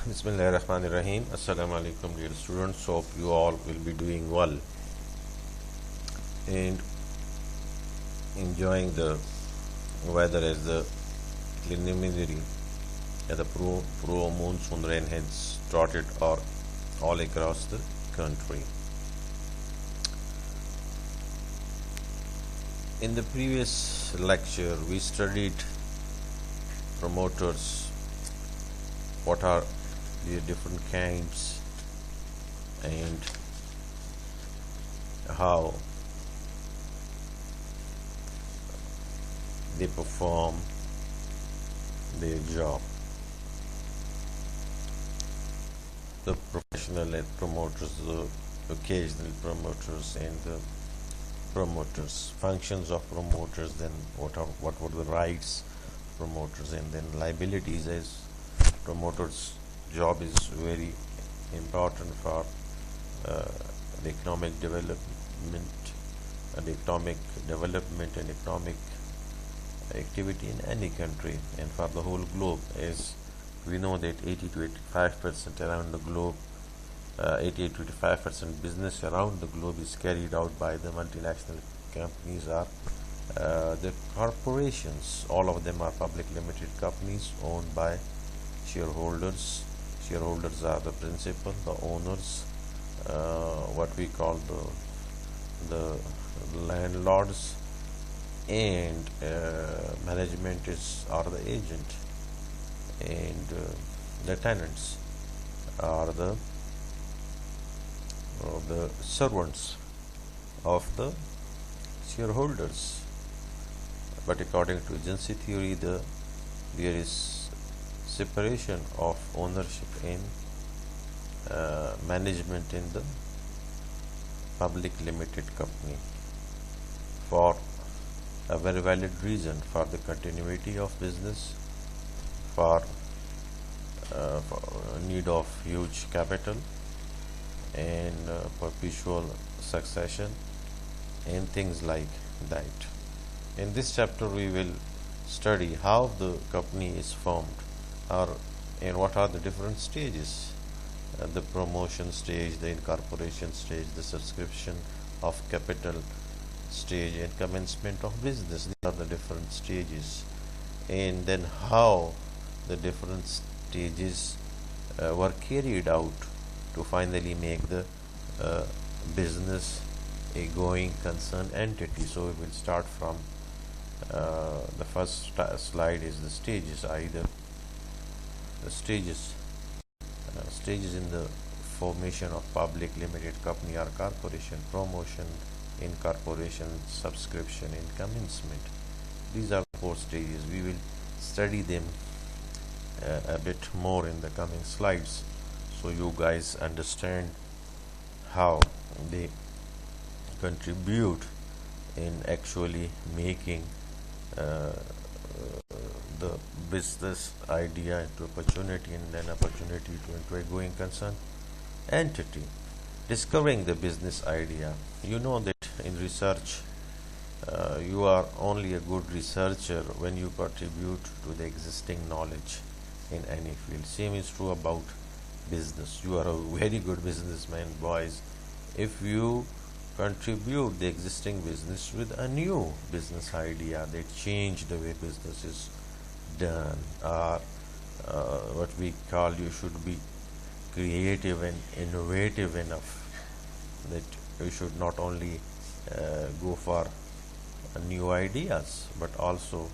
Bismillahirrahmanirrahim. Assalamu alaikum, dear students. Hope you all will be doing well and enjoying the weather as the preliminary and the pro monsoon rain has started all across the country. In the previous lecture, we studied promoters, what are the different kinds and how they perform their job. The professional promoters, the occasional promoters, and the promoters, functions of promoters, then what were the rights promoters, and then liabilities, as promoters job is very important for the economic development and economic activity in any country and for the whole globe, as we know that 80 to 85% around the globe 88 to 85% business around the globe is carried out by the multinational companies or the corporations. All of them are public limited companies owned by shareholders. Shareholders are the principal, the owners, what we call the landlords, and management are the agent, and the tenants are the servants of the shareholders. But according to agency theory, there is separation of ownership and management in the public limited company for a very valid reason, for the continuity of business, for need of huge capital and perpetual succession and things like that. In this chapter we will study how the company is formed and what are the different stages, the promotion stage, the incorporation stage, the subscription of capital stage, and commencement of business. These are the different stages, and then how the different stages were carried out to finally make the business a going concern entity. So we will start from the first slide is the stages, either the stages in the formation of public limited company or corporation: promotion, incorporation, subscription, and commencement. These are 4 stages. We will study them a bit more in the coming slides, so you guys understand how they contribute in actually making the business idea into opportunity, and then opportunity into a going concern entity. Discovering the business idea. You know that in research you are only a good researcher when you contribute to the existing knowledge in any field. Same is true about business. You are a very good businessman, boys, if you contribute the existing business with a new business idea that change the way business is done, or what we call, you should be creative and innovative enough that you should not only go for new ideas but also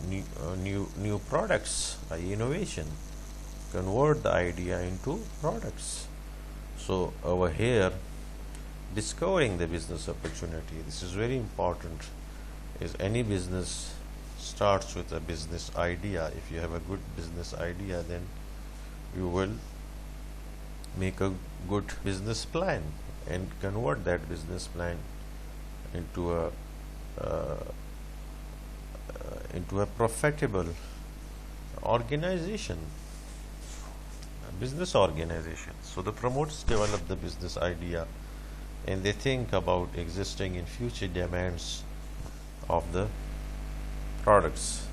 new products by innovation, convert the idea into products. So over here, discovering the business opportunity, this is very important, is any business starts with a business idea. If you have a good business idea, then you will make a good business plan and convert that business plan into a profitable organization, a business organization. So the promoters develop the business idea and they think about existing and future demands of the products,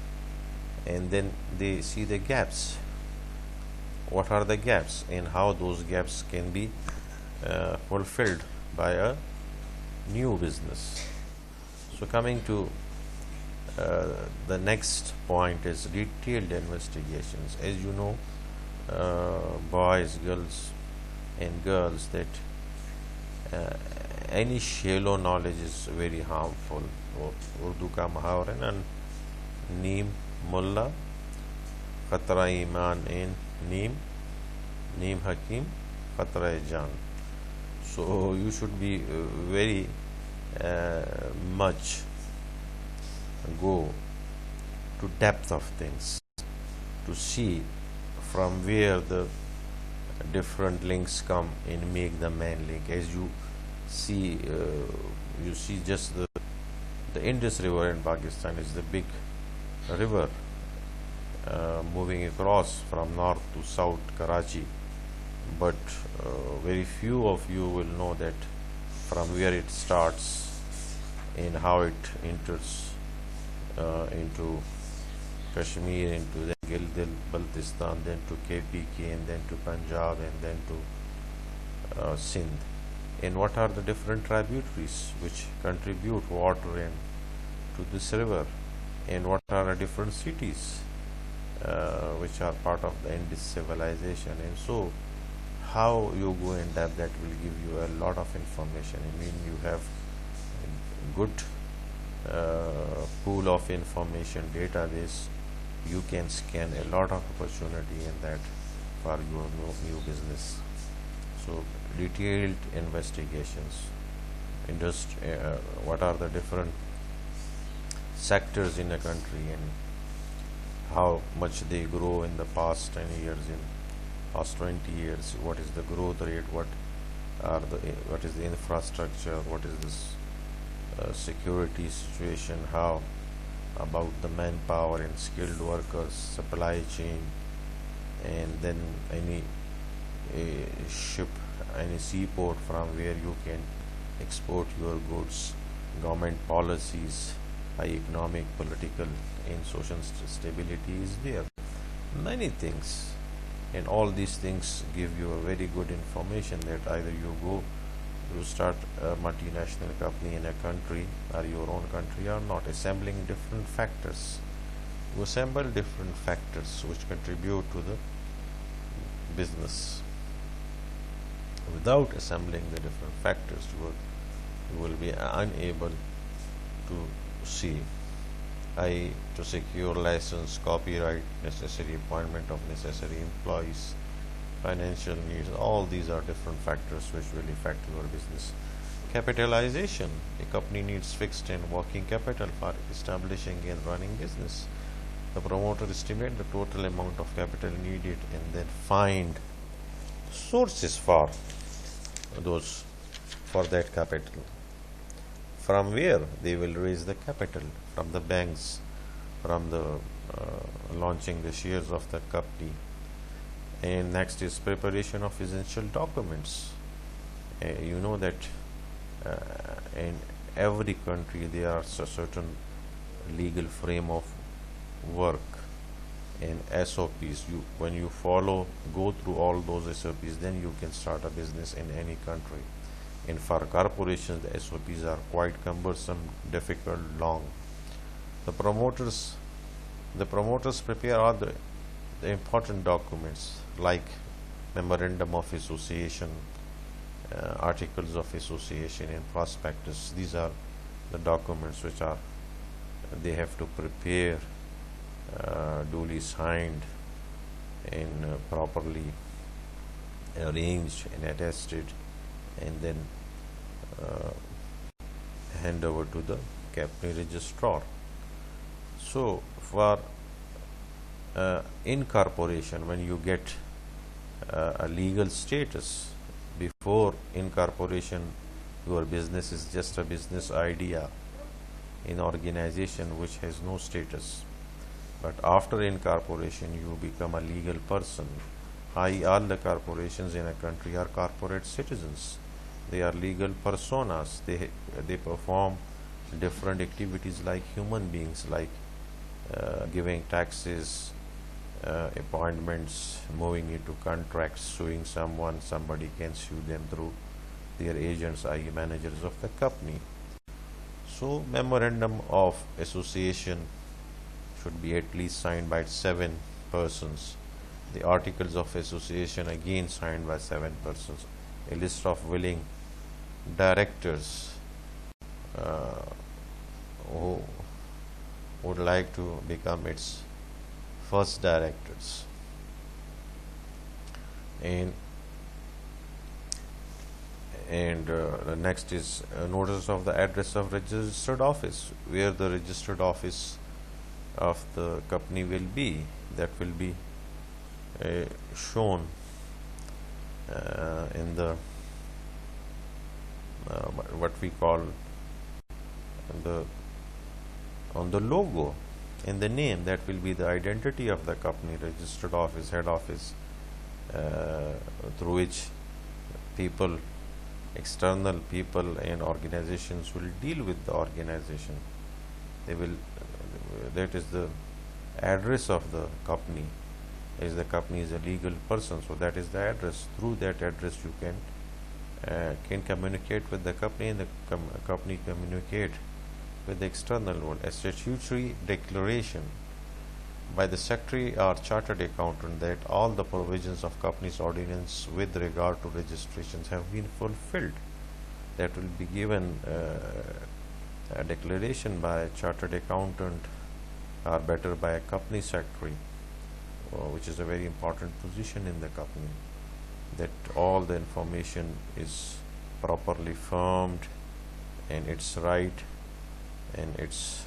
and then they see the gaps what are the gaps and how those gaps can be fulfilled by a new business. So coming to the next point is detailed investigations. As you know, boys, girls and girls, that any shallow knowledge is very harmful. Urdu का मुहावरा है ना, नीम मुल्ला खतरा ईमान इन नीम नीम हकीम खतरा जान. So you should be very much go to depth of things to see from where the different links come and make the main link. As you see just the Indus River in Pakistan is the big river moving across from north to south Karachi, but very few of you will know that from where it starts and how it enters into Kashmir, into then Gilgit, Baltistan, then to KPK, and then to Punjab, and then to Sindh. And what are the different tributaries which contribute water and to this river, and what are the different cities which are part of the Indus civilization. And so how you go in depth, that will give you a lot of information. I mean, you have a good pool of information database, you can scan a lot of opportunity in that for your new business. So detailed investigations, what are the different sectors in a country and how much they grow in the past 10 years, in past 20 years, what is the growth rate, what is the infrastructure, what is this security situation, how about the manpower and skilled workers, supply chain, and then any ship, any seaport from where you can export your goods, government policies, high economic, political and social stability is there, many things. And all these things give you a very good information that either you start a multinational company in a country or your own country or not, assembling different factors. You assemble different factors which contribute to the business. Without assembling the different factors, you will be unable to see. To secure license, copyright, necessary appointment of necessary employees, financial needs, all these are different factors which will affect your business. Capitalization, a company needs fixed and working capital for establishing and running business. The promoter estimates the total amount of capital needed and then find sources for that capital. From where they will raise the capital? From the banks, from the launching the shares of the company. And next is preparation of essential documents. You know that in every country there are certain legal frame of work and SOPs. When you go through all those SOPs, then you can start a business in any country. And for corporations, the SOPs are quite cumbersome, difficult, long. The promoters prepare all the important documents like memorandum of association, articles of association, and prospectus. These are the documents which they have to prepare, duly signed and properly arranged and attested, and then hand over to the company registrar. So for incorporation, when you get a legal status, before incorporation your business is just a business idea in organization which has no status, but after incorporation you become a legal person. All the corporations in a country are corporate citizens. They are legal personas. They perform different activities like human beings, like giving taxes, appointments, moving into contracts, suing someone, somebody can sue them through their agents, i.e. managers of the company. So memorandum of association should be at least signed by 7 persons. The articles of association again signed by 7 persons. A list of willing directors who would like to become its first directors. And the next is notice of the address of registered office, where the registered office of the company will be. That will be shown in the what we call on the logo, in the name. That will be the identity of the company, registered office, head office, through which people, external people and organizations will deal with the organization. They will that is the address of the company, as the company is a legal person, so that is the address. Through that address you can communicate with the company, and the company communicate with the external world. A statutory declaration by the secretary or chartered accountant that all the provisions of company's ordinance with regard to registrations have been fulfilled. That will be given a declaration by a chartered accountant, or better by a company secretary, which is a very important position in the company, that all the information is properly firmed and it's right and it's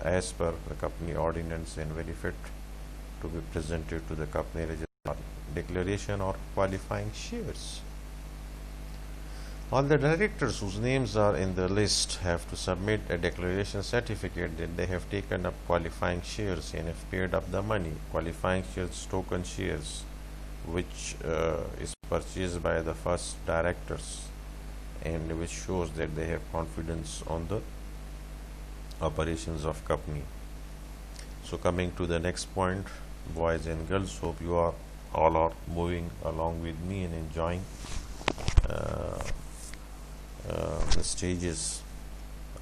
as per the company ordinance and very fit to be presented to the company registrar. Declaration or qualifying shares. All the directors whose names are in the list have to submit a declaration certificate that they have taken up qualifying shares and have paid up the money. Qualifying shares, token shares, which is purchased by the first directors and which shows that they have confidence on the operations of company. So coming to the next point, boys and girls, hope you are all are moving along with me and enjoying the stages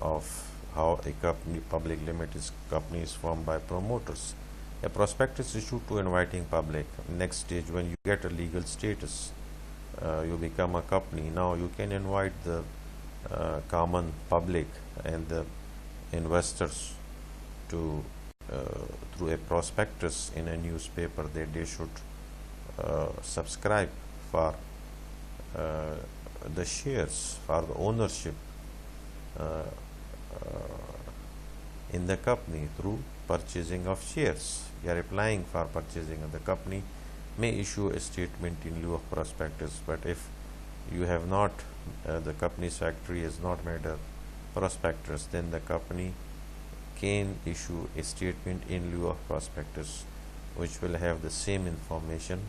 of how a company, public limited company, is formed by promoters. A prospectus issued to inviting public. Next stage, when you get a legal status, you become a company. Now you can invite the common public and the investors to through a prospectus in a newspaper that they should subscribe for the shares, for the ownership in the company through purchasing of shares. You are applying for purchasing of the company, may issue a statement in lieu of prospectus, but if you have not, the company secretary has not made a prospectus, then the company can issue a statement in lieu of prospectus, which will have the same information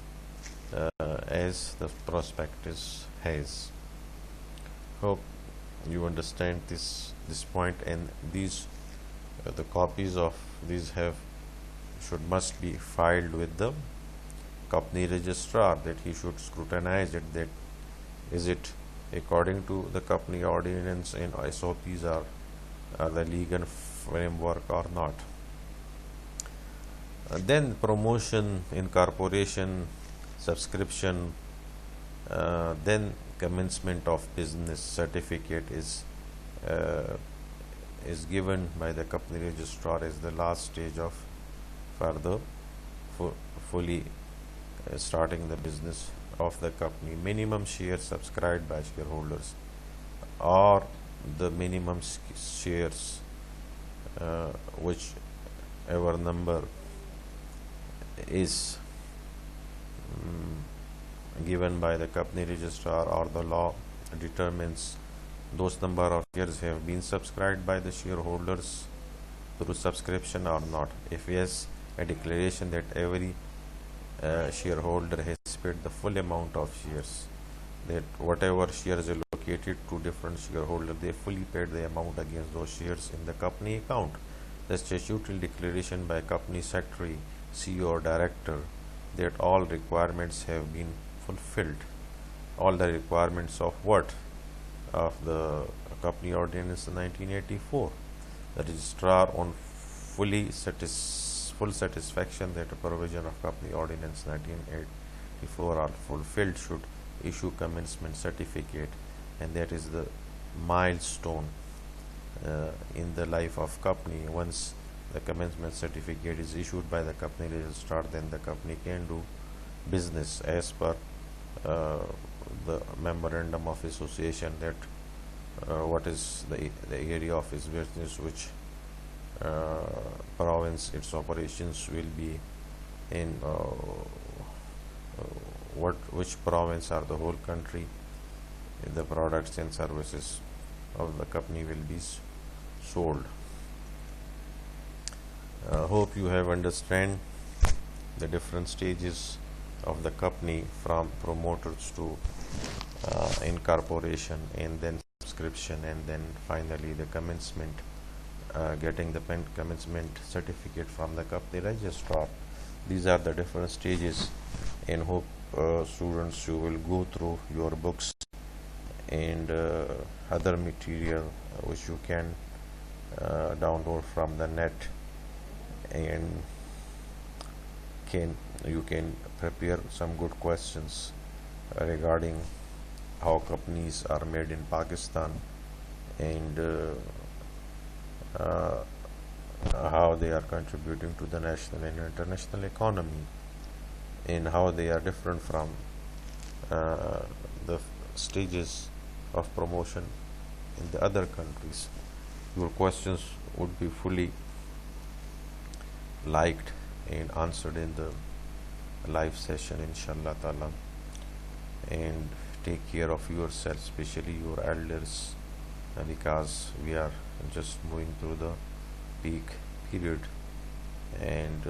as the prospectus has. Hope you understand this point, and these the copies of these must be filed with the company registrar, that he should scrutinize it, that is it according to the company ordinance and SOPs are the legal framework or not. Then promotion, incorporation, subscription, then commencement of business certificate is given by the company registrar as the last stage of further fully starting the business of the company. Minimum shares subscribed by shareholders, or the minimum shares whichever number is given by the company registrar or the law determines those number of shares have been subscribed by the shareholders through subscription or not. If yes, a declaration that every shareholder has paid the full amount of shares, that whatever shares allocated to different shareholders, they fully paid the amount against those shares in the company account. The statutory declaration by company secretary CEO or director that all requirements have been fulfilled. All the requirements of what? Of the Company Ordinance 1984. The registrar on full satisfaction that a provision of Company Ordinance 1984 are fulfilled should issue commencement certificate, and that is the milestone in the life of company. Once the commencement certificate is issued by the company registrar, then the company can do business as per the memorandum of association, that what is the area of its business, which province its operations will be in, which province or the whole country the products and services of the company will be sold. Hope you have understand the different stages of the company, from promoters to incorporation, and then subscription, and then finally the commencement, getting the commencement certificate from the company registrar. These are the different stages, and hope students, you will go through your books and other material which you can download from the net, and you can prepare some good questions regarding how companies are made in Pakistan, and how they are contributing to the national and international economy, and how they are different from the stages of promotion in the other countries. Your questions would be fully liked and answered in the live session, inshallah ta'ala. And take care of yourself, especially your elders, because we are just moving through the peak period, and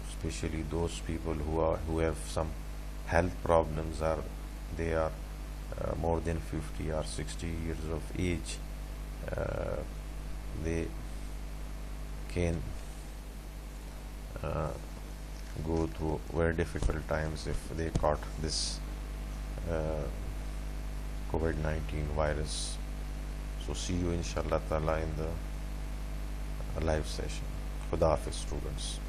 especially those people who have some health problems, or they are more than 50 or 60 years of age, they can go through very difficult times if they caught this COVID-19 virus. So see you inshallah ta'ala in the live session. Khuda Hafiz, students.